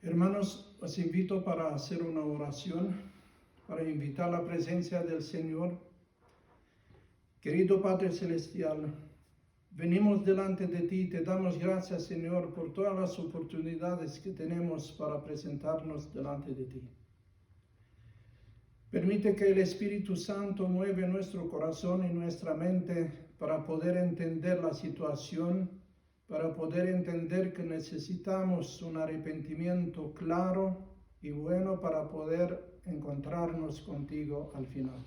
Hermanos, os invito para hacer una oración, para invitar la presencia del Señor. Querido Padre Celestial, venimos delante de ti y te damos gracias, Señor, por todas las oportunidades que tenemos para presentarnos delante de ti. Permite que el Espíritu Santo mueva nuestro corazón y nuestra mente para poder entender la situación, para poder entender que necesitamos un arrepentimiento claro y bueno para poder encontrarnos contigo al final.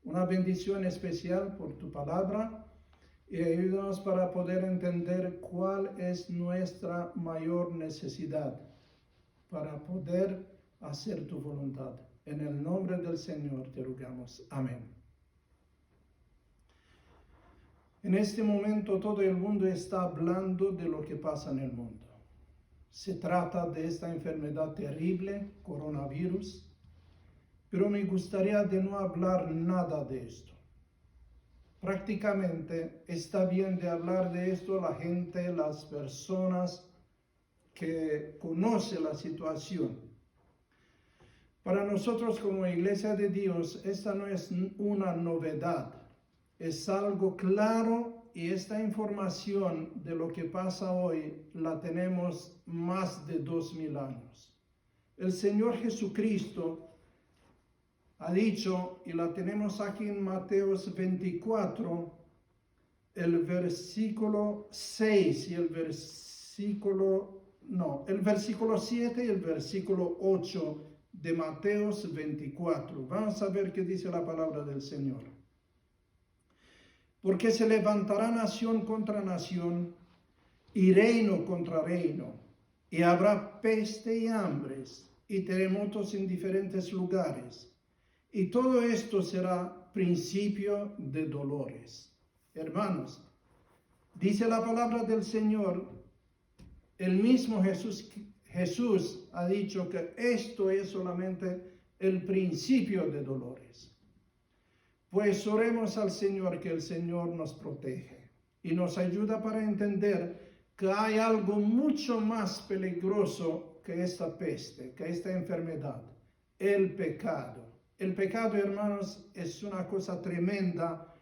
Una bendición especial por tu palabra y ayúdanos para poder entender cuál es nuestra mayor necesidad para poder hacer tu voluntad. En el nombre del Señor te rogamos. Amén. En este momento todo el mundo está hablando de lo que pasa en el mundo. Se trata de esta enfermedad terrible, coronavirus, pero me gustaría de no hablar nada de esto. Prácticamente está bien de hablar de esto la gente, las personas que conocen la situación. Para nosotros como Iglesia de Dios, esta no es una novedad. Es algo claro y esta información de lo que pasa hoy la tenemos más de 2000 años. El Señor Jesucristo ha dicho, y la tenemos aquí en Mateo 24, el versículo 6 y el versículo 7 y el versículo 8 de Mateo 24. Vamos a ver qué dice la palabra del Señor. Porque se levantará nación contra nación y reino contra reino, y habrá peste y hambres y terremotos en diferentes lugares. Y todo esto será principio de dolores. Hermanos, dice la palabra del Señor, el mismo Jesús ha dicho que esto es solamente el principio de dolores. Pues oremos al Señor que el Señor nos protege y nos ayuda para entender que hay algo mucho más peligroso que esta peste, que esta enfermedad, el pecado. El pecado, hermanos, es una cosa tremenda,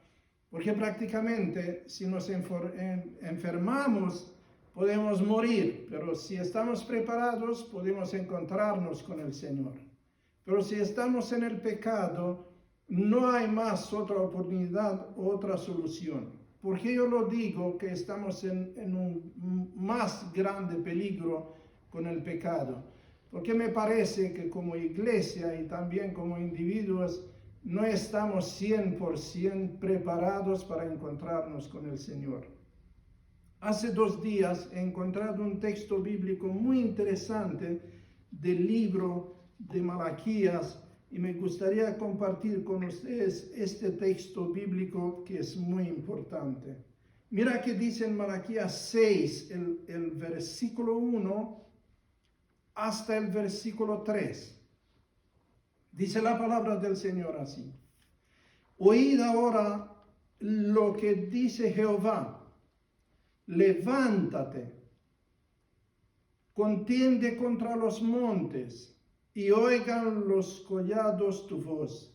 porque prácticamente si nos enfermamos podemos morir, pero si estamos preparados podemos encontrarnos con el Señor. Pero si estamos en el pecado, no hay más otra oportunidad, otra solución. Porque yo lo digo que estamos en un más grande peligro con el pecado. Porque me parece que como iglesia y también como individuos no estamos 100% preparados para encontrarnos con el Señor. Hace 2 días he encontrado un texto bíblico muy interesante del libro de Malaquías y me gustaría compartir con ustedes este texto bíblico que es muy importante. Mira que dice en Malaquías 6, el versículo 1 hasta el versículo 3. Dice la palabra del Señor así. Oíd ahora lo que dice Jehová. Levántate, contiende contra los montes, y oigan los collados tu voz.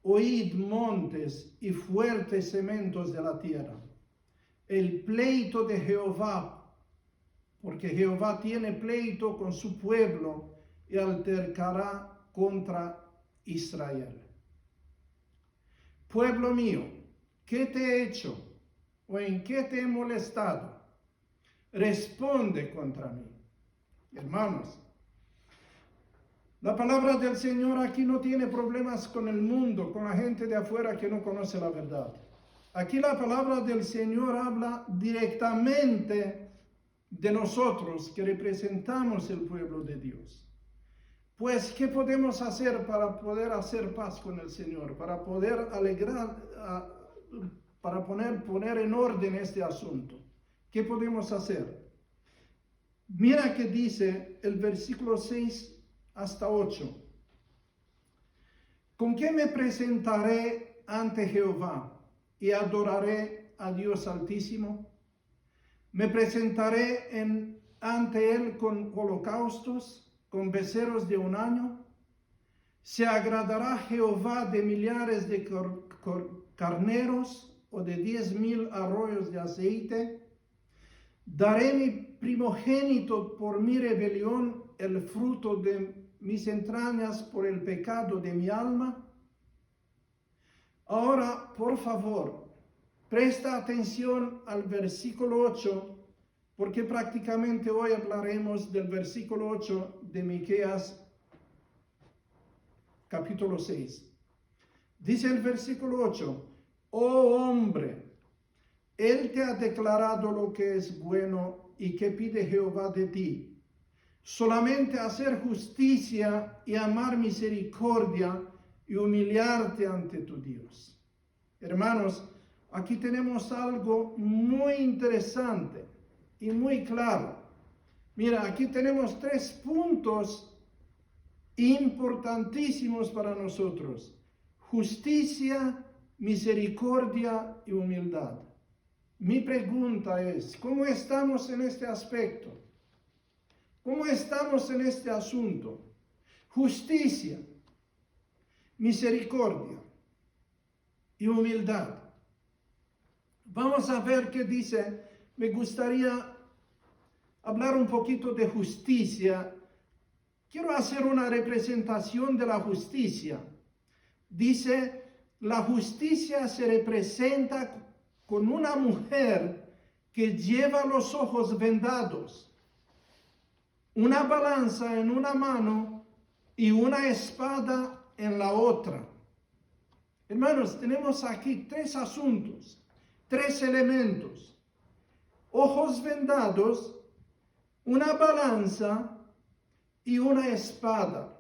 Oíd montes y fuertes cementos de la tierra. El pleito de Jehová, porque Jehová tiene pleito con su pueblo y altercará contra Israel. Pueblo mío, ¿qué te he hecho? ¿O en qué te he molestado? Responde contra mí. Hermanos, la palabra del Señor aquí no tiene problemas con el mundo, con la gente de afuera que no conoce la verdad. Aquí la palabra del Señor habla directamente de nosotros que representamos el pueblo de Dios. Pues, ¿qué podemos hacer para poder hacer paz con el Señor? Para poder para poner en orden este asunto. ¿Qué podemos hacer? Mira que dice el versículo 6 hasta 8. ¿Con qué me presentaré ante Jehová y adoraré a Dios Altísimo? Me presentaré en ante él con holocaustos, con becerros de un año? ¿Se agradará Jehová de millares de carneros o de 10,000 arroyos de aceite? ¿Daré mi primogénito por mi rebelión, el fruto de mis entrañas por el pecado de mi alma? Ahora, por favor, presta atención al versículo 8, porque prácticamente hoy hablaremos del versículo 8 de Miqueas capítulo 6. Dice el versículo 8, oh hombre, Él te ha declarado lo que es bueno y que pide Jehová de ti. Solamente hacer justicia y amar misericordia y humillarte ante tu Dios. Hermanos, aquí tenemos algo muy interesante y muy claro. Mira, aquí tenemos 3 puntos importantísimos para nosotros: justicia, misericordia y humildad. Mi pregunta es, ¿cómo estamos en este aspecto? ¿Cómo estamos en este asunto? Justicia, misericordia y humildad. Vamos a ver qué dice. Me gustaría hablar un poquito de justicia. Quiero hacer una representación de la justicia. Dice, la justicia se representa con una mujer que lleva los ojos vendados, una balanza en una mano y una espada en la otra. Hermanos, tenemos aquí 3 asuntos, 3 elementos: ojos vendados, una balanza y una espada.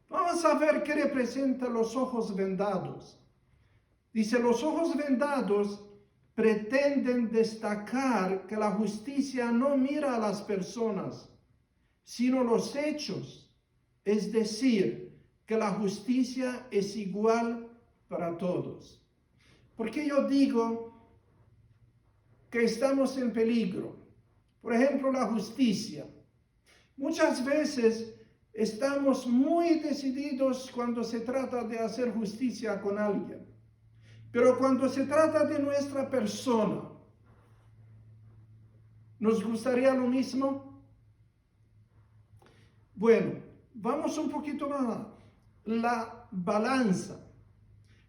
Vamos a ver qué representa los ojos vendados. Dice, los ojos vendados pretenden destacar que la justicia no mira a las personas, sino los hechos. Es decir, que la justicia es igual para todos. ¿Por qué yo digo que estamos en peligro? Por ejemplo, la justicia. Muchas veces estamos muy decididos cuando se trata de hacer justicia con alguien. Pero cuando se trata de nuestra persona, ¿nos gustaría lo mismo? Bueno, vamos un poquito más. La balanza.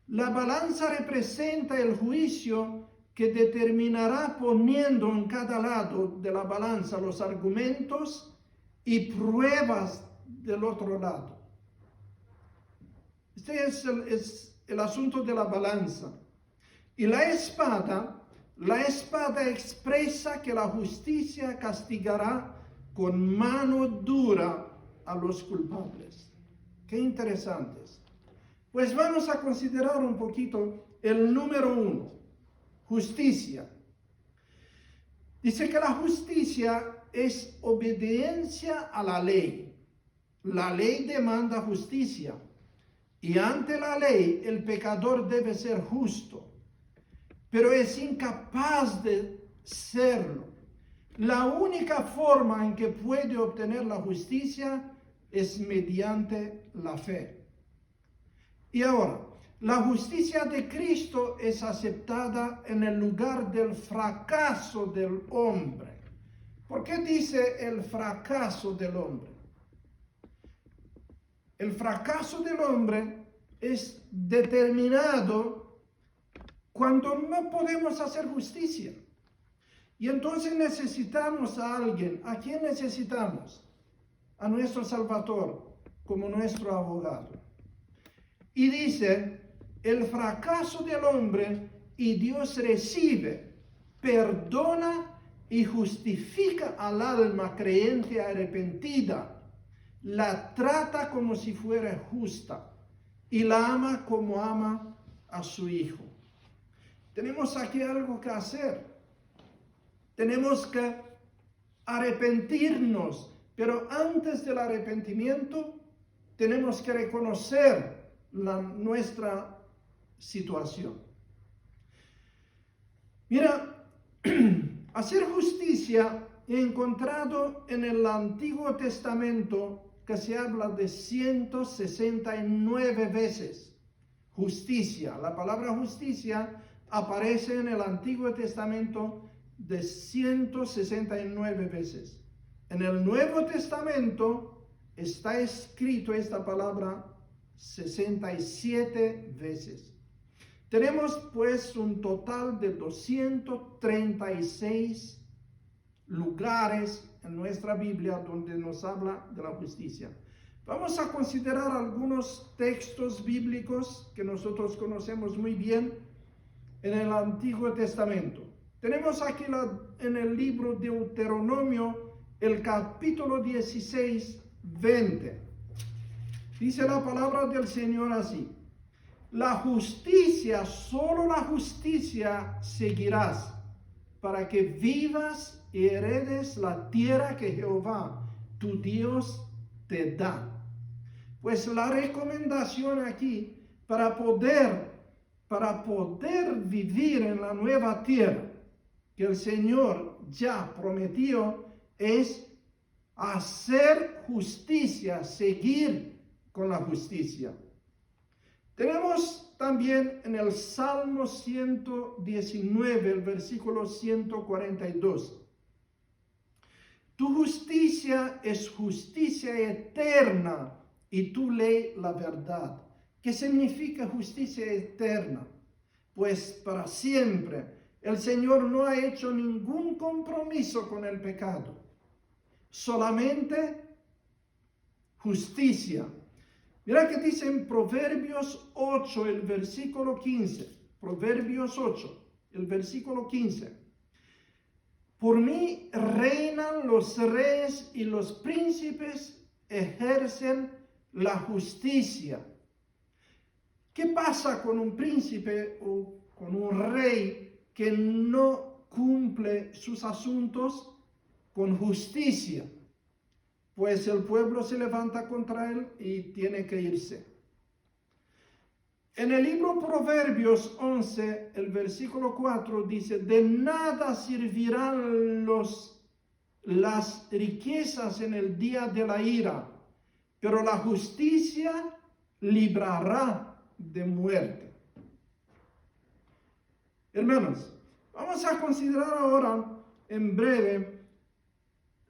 La balanza representa el juicio que determinará poniendo en cada lado de la balanza los argumentos y pruebas del otro lado. Este es el asunto de la balanza. Y la espada expresa que la justicia castigará con mano dura a los culpables. Qué interesantes. Pues vamos a considerar un poquito el número 1, justicia. Dice que la justicia es obediencia a la ley. La ley demanda justicia. Y ante la ley, el pecador debe ser justo, pero es incapaz de serlo. La única forma en que puede obtener la justicia es mediante la fe. Y ahora, la justicia de Cristo es aceptada en el lugar del fracaso del hombre. ¿Por qué dice el fracaso del hombre? El fracaso del hombre es determinado cuando no podemos hacer justicia. Y entonces necesitamos a alguien. ¿A quién necesitamos? A nuestro Salvador como nuestro abogado. Y dice, el fracaso del hombre, y Dios recibe, perdona y justifica al alma creyente arrepentida. La trata como si fuera justa y la ama como ama a su hijo. Tenemos aquí algo que hacer. Tenemos que arrepentirnos, pero antes del arrepentimiento tenemos que reconocer nuestra situación. Mira, hacer justicia he encontrado en el Antiguo Testamento que se habla de 169 veces justicia. La palabra justicia aparece en el Antiguo Testamento de 169 veces. En el Nuevo Testamento está escrito esta palabra 67 veces. Tenemos pues un total de 236 lugares en nuestra Biblia donde nos habla de la justicia. Vamos a considerar algunos textos bíblicos que nosotros conocemos muy bien en el Antiguo Testamento. Tenemos aquí en el libro de Deuteronomio el capítulo 16, 20. Dice la palabra del Señor así: la justicia, solo la justicia seguirás, para que vivas y heredes la tierra que Jehová, tu Dios, te da. Pues la recomendación aquí para poder vivir en la nueva tierra que el Señor ya prometió es hacer justicia, seguir con la justicia. Tenemos también en el Salmo 119, el versículo 142. Tu justicia es justicia eterna y tu ley la verdad. ¿Qué significa justicia eterna? Pues para siempre. El Señor no ha hecho ningún compromiso con el pecado. Solamente justicia. Mira que dice en Proverbios 8, el versículo 15. Proverbios 8, el versículo 15. Por mí reinan los reyes y los príncipes ejercen la justicia. ¿Qué pasa con un príncipe o con un rey que no cumple sus asuntos con justicia? Pues el pueblo se levanta contra él y tiene que irse. En el libro Proverbios 11, el versículo 4 dice: de nada servirán las riquezas en el día de la ira, pero la justicia librará de muerte. Hermanos, vamos a considerar ahora en breve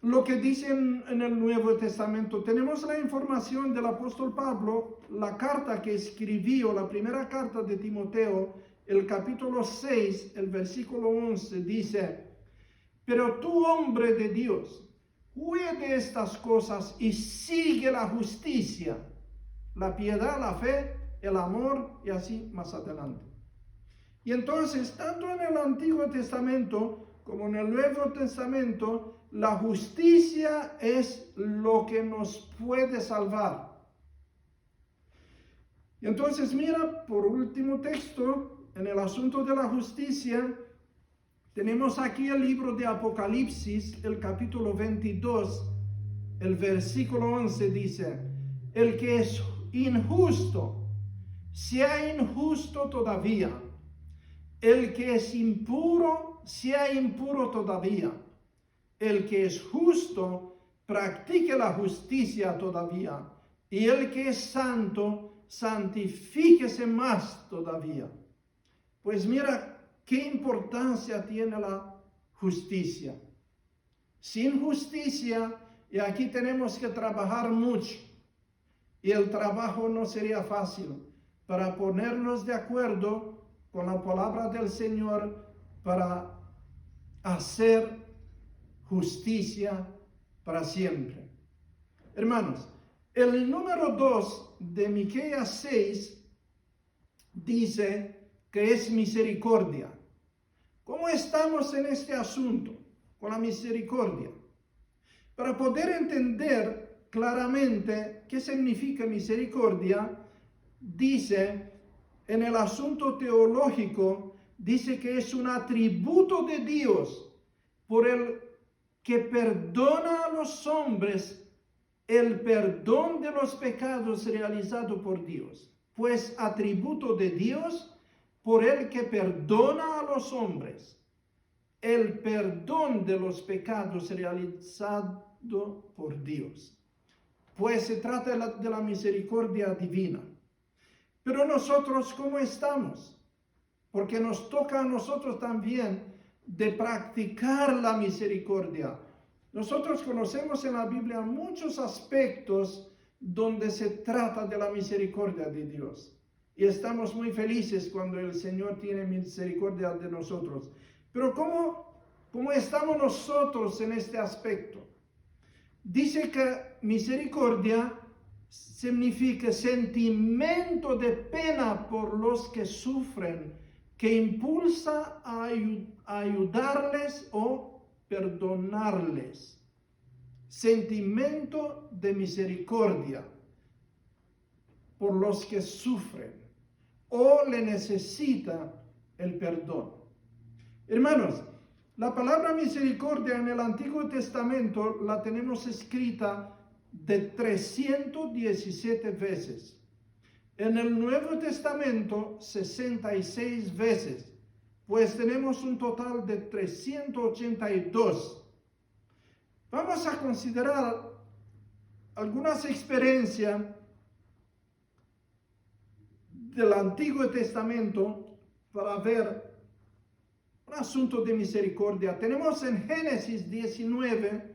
lo que dice en el Nuevo Testamento. Tenemos la información del apóstol Pablo, la carta que escribió, la primera carta de Timoteo, el capítulo 6, el versículo 11, dice: pero tú, hombre de Dios, huye de estas cosas y sigue la justicia, la piedad, la fe, el amor, y así más adelante. Y entonces, tanto en el Antiguo Testamento como en el Nuevo Testamento, la justicia es lo que nos puede salvar. Y entonces mira, por último texto, en el asunto de la justicia, tenemos aquí el libro de Apocalipsis, el capítulo 22, el versículo 11 dice: el que es injusto, sea injusto todavía. El que es impuro, sea impuro todavía. El que es justo, practique la justicia todavía. Y el que es santo, santifíquese más todavía. Pues mira qué importancia tiene la justicia. Sin justicia, y aquí tenemos que trabajar mucho. Y el trabajo no sería fácil para ponernos de acuerdo con la palabra del Señor para hacer justicia para siempre. Hermanos, el número 2 de Miqueas 6 dice que es misericordia. ¿Cómo estamos en este asunto con la misericordia? Para poder entender claramente qué significa misericordia, dice en el asunto teológico, dice que es un atributo de Dios por el que perdona a los hombres el perdón de los pecados realizado por Dios. Pues atributo de Dios por el que perdona a los hombres el perdón de los pecados realizado por Dios. Pues se trata de la misericordia divina. Pero nosotros, ¿cómo estamos? Porque nos toca a nosotros también de practicar la misericordia. Nosotros conocemos en la Biblia muchos aspectos donde se trata de la misericordia de Dios. Y estamos muy felices cuando el Señor tiene misericordia de nosotros. Pero ¿cómo estamos nosotros en este aspecto? Dice que misericordia significa sentimiento de pena por los que sufren, que impulsa a ayudarles o perdonarles. Sentimiento de misericordia por los que sufren o le necesita el perdón. Hermanos, la palabra misericordia en el Antiguo Testamento la tenemos escrita de 317 veces. En el Nuevo Testamento, 66 veces, pues tenemos un total de 382. Vamos a considerar algunas experiencias del Antiguo Testamento para ver un asunto de misericordia. Tenemos en Génesis 19,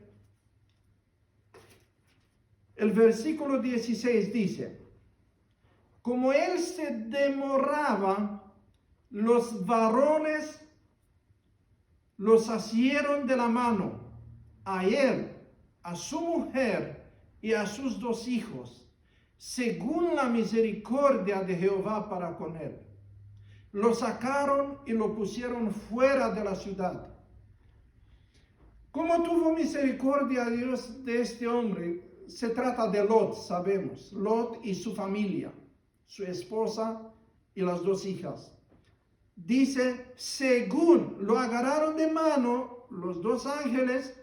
el versículo 16 dice: como él se demoraba, los varones los asieron de la mano, a él, a su mujer y a sus 2 hijos, según la misericordia de Jehová para con él. Lo sacaron y lo pusieron fuera de la ciudad. ¿Cómo tuvo misericordia Dios de este hombre? Se trata de Lot, sabemos. Lot y su familia, su esposa y las 2 hijas. Dice, según lo agarraron de mano, los 2 ángeles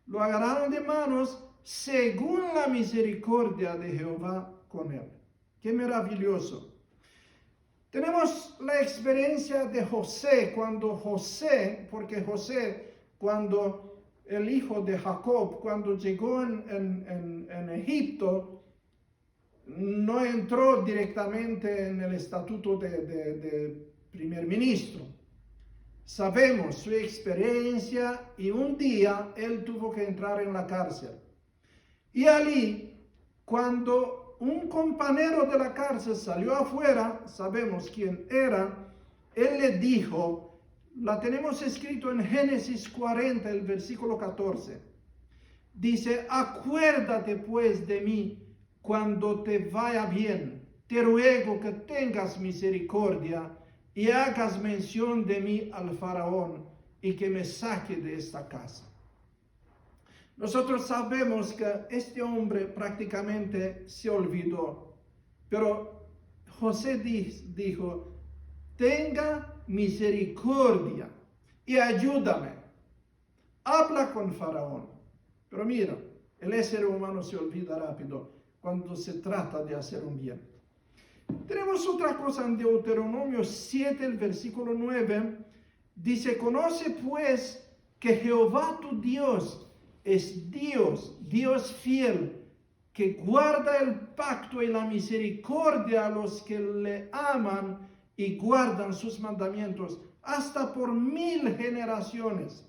lo agarraron de manos, según la misericordia de Jehová con él. Qué maravilloso. Tenemos la experiencia de José, porque José, cuando el hijo de Jacob, cuando llegó en Egipto, no entró directamente en el estatuto de primer ministro. Sabemos su experiencia y un día él tuvo que entrar en la cárcel. Y allí, cuando un compañero de la cárcel salió afuera, sabemos quién era, él le dijo, la tenemos escrito en Génesis 40, el versículo 14. Dice, acuérdate pues de mí cuando te vaya bien. Te ruego que tengas misericordia y hagas mención de mí al faraón y que me saque de esta casa. Nosotros sabemos que este hombre prácticamente se olvidó, pero José dijo, tenga misericordia y ayúdame. Habla con faraón. Pero mira, el ser humano se olvida rápido cuando se trata de hacer un bien. Tenemos otra cosa en Deuteronomio 7, el versículo 9. Dice, conoce pues que Jehová tu Dios es Dios, Dios fiel, que guarda el pacto y la misericordia a los que le aman y guardan sus mandamientos hasta por 1000 generaciones.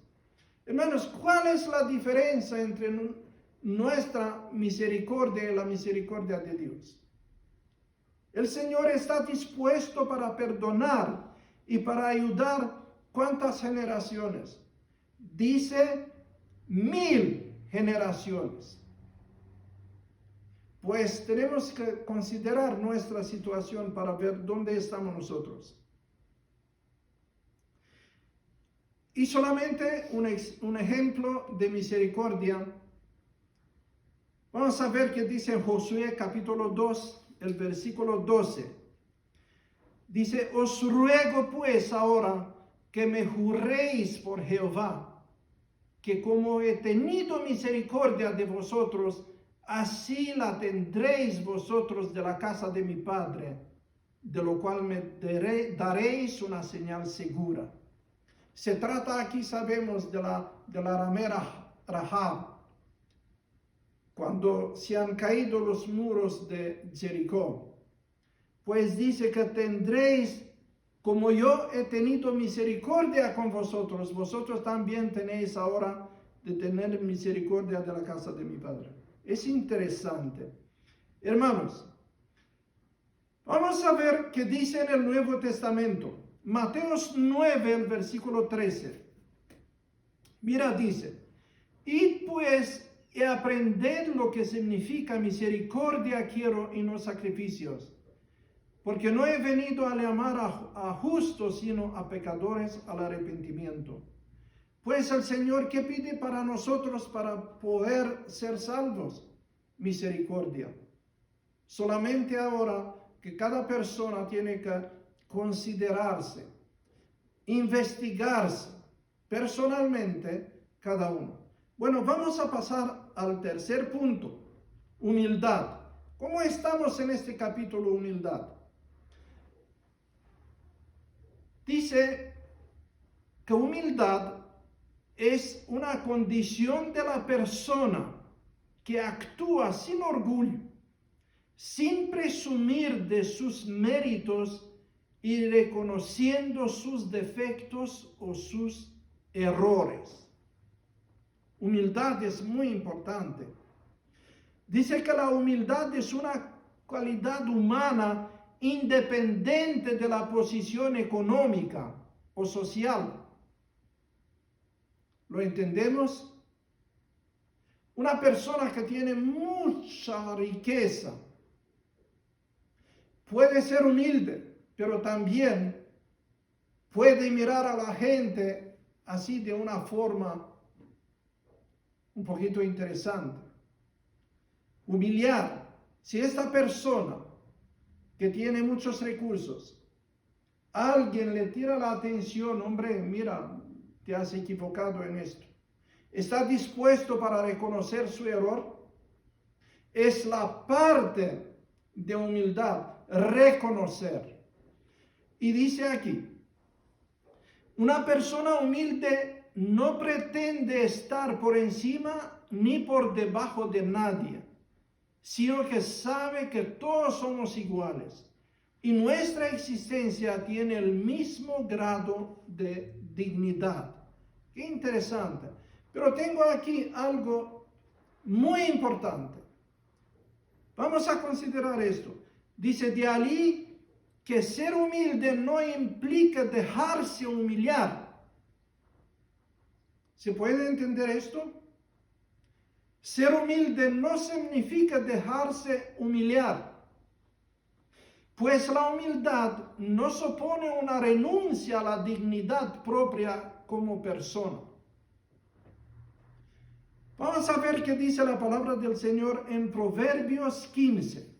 Hermanos, ¿cuál es la diferencia entre nuestra misericordia y la misericordia de Dios? El Señor está dispuesto para perdonar y para ayudar ¿cuántas generaciones? Dice 1000 generaciones. Pues tenemos que considerar nuestra situación para ver dónde estamos nosotros. Y solamente un ejemplo de misericordia. Vamos a ver qué dice en Josué capítulo 2, el versículo 12. Dice, os ruego pues ahora que me juréis por Jehová, que como he tenido misericordia de vosotros, así la tendréis vosotros de la casa de mi padre, de lo cual me daréis una señal segura. Se trata aquí, sabemos, de la ramera Rahab, cuando se han caído los muros de Jericó. Pues dice que tendréis, como yo he tenido misericordia con vosotros, vosotros también tenéis ahora de tener misericordia de la casa de mi Padre. Es interesante. Hermanos, vamos a ver qué dice en el Nuevo Testamento. Mateos 9, el versículo 13. Mira, dice, id pues y aprended lo que significa misericordia quiero y no sacrificios. Porque no he venido a llamar a justos, sino a pecadores al arrepentimiento. Pues el Señor, ¿qué pide para nosotros para poder ser salvos? Misericordia. Solamente ahora que cada persona tiene que considerarse, investigarse personalmente cada uno. Bueno, vamos a pasar al tercer punto, humildad. ¿Cómo estamos en este capítulo, humildad? Dice que humildad es una condición de la persona que actúa sin orgullo, sin presumir de sus méritos y reconociendo sus defectos o sus errores. Humildad es muy importante. Dice que la humildad es una cualidad humana independiente de la posición económica o social. ¿Lo entendemos? Una persona que tiene mucha riqueza puede ser humilde, pero también puede mirar a la gente así de una forma un poquito interesante. Humillar. Si esta persona que tiene muchos recursos, alguien le tira la atención, hombre, mira, te has equivocado en esto. ¿Está dispuesto para reconocer su error? Es la parte de humildad, reconocer. Y dice aquí, una persona humilde no pretende estar por encima ni por debajo de nadie, sino que sabe que todos somos iguales y nuestra existencia tiene el mismo grado de dignidad. Qué interesante. Pero tengo aquí algo muy importante. Vamos a considerar esto. Dice, de allí que ser humilde no implica dejarse humillar. ¿Se puede entender esto? Ser humilde no significa dejarse humillar, pues la humildad no supone una renuncia a la dignidad propia como persona. Vamos a ver qué dice la palabra del Señor en Proverbios 15.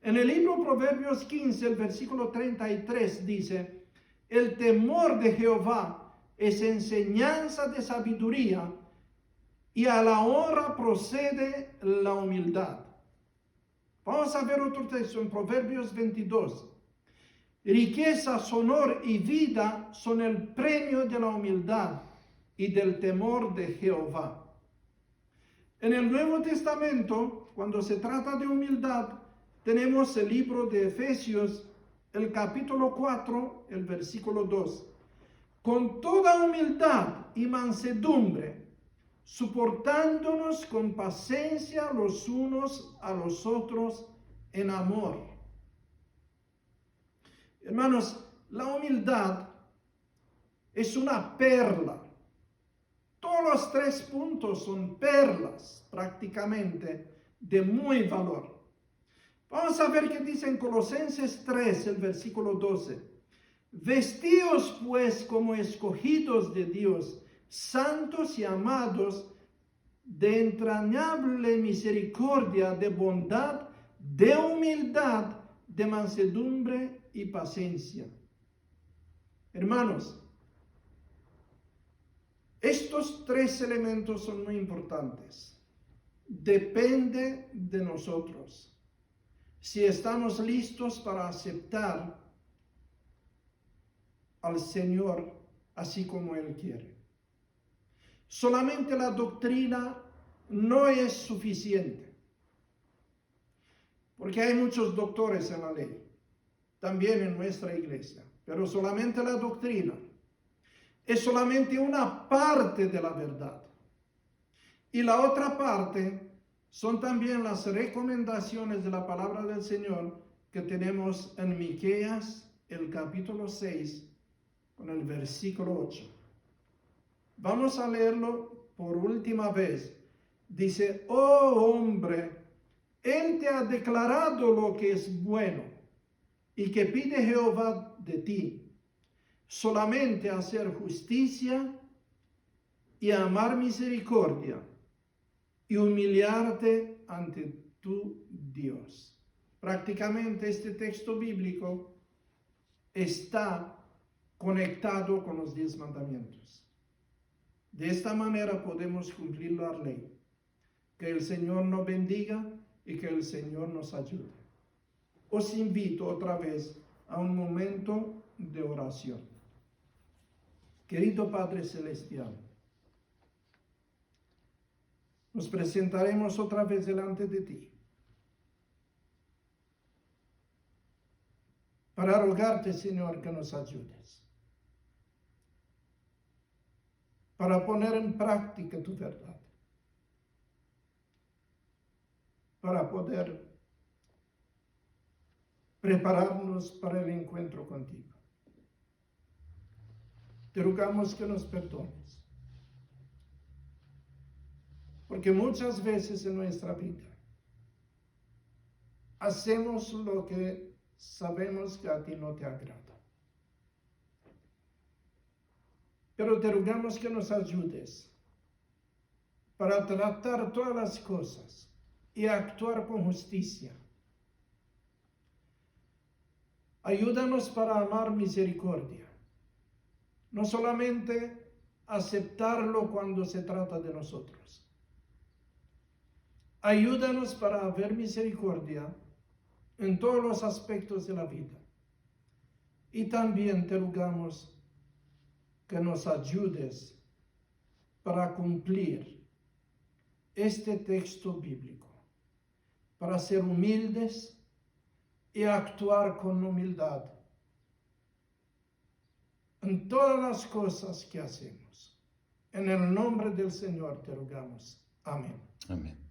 En el libro Proverbios 15, el versículo 33 dice, el temor de Jehová es enseñanza de sabiduría, y a la honra procede la humildad. Vamos a ver otro texto en Proverbios 22. Riquezas, honor y vida son el premio de la humildad y del temor de Jehová. En el Nuevo Testamento, cuando se trata de humildad, tenemos el libro de Efesios, el capítulo 4, el versículo 2. Con toda humildad y mansedumbre, soportándonos con paciencia los unos a los otros en amor. Hermanos, la humildad es una perla. Todos los 3 puntos son perlas prácticamente de muy valor. Vamos a ver qué dice en Colosenses 3, el versículo 12. Vestíos pues como escogidos de Dios, santos y amados, de entrañable misericordia, de bondad, de humildad, de mansedumbre y paciencia. Hermanos, estos 3 elementos son muy importantes. Depende de nosotros si estamos listos para aceptar al Señor así como Él quiere. Solamente la doctrina no es suficiente, porque hay muchos doctores en la ley, también en nuestra iglesia, pero solamente la doctrina es solamente una parte de la verdad. Y la otra parte son también las recomendaciones de la palabra del Señor que tenemos en Miqueas, el capítulo 6, con el versículo 8. Vamos a leerlo por última vez. Dice, oh hombre, Él te ha declarado lo que es bueno y que pide Jehová de ti, solamente hacer justicia y amar misericordia y humillarte ante tu Dios. Prácticamente este texto bíblico está conectado con los 10 mandamientos. De esta manera podemos cumplir la ley. Que el Señor nos bendiga y que el Señor nos ayude. Os invito otra vez a un momento de oración. Querido Padre Celestial, nos presentaremos otra vez delante de ti para rogarte, Señor, que nos ayudes, para poner en práctica tu verdad, para poder prepararnos para el encuentro contigo. Te rogamos que nos perdones, porque muchas veces en nuestra vida hacemos lo que sabemos que a ti no te agrada. Pero te rogamos que nos ayudes para tratar todas las cosas y actuar con justicia. Ayúdanos para amar misericordia, no solamente aceptarlo cuando se trata de nosotros. Ayúdanos para ver misericordia en todos los aspectos de la vida. Y también te rogamos que nos ayudes para cumplir este texto bíblico, para ser humildes y actuar con humildad en todas las cosas que hacemos. En el nombre del Señor te rogamos. Amén. Amén.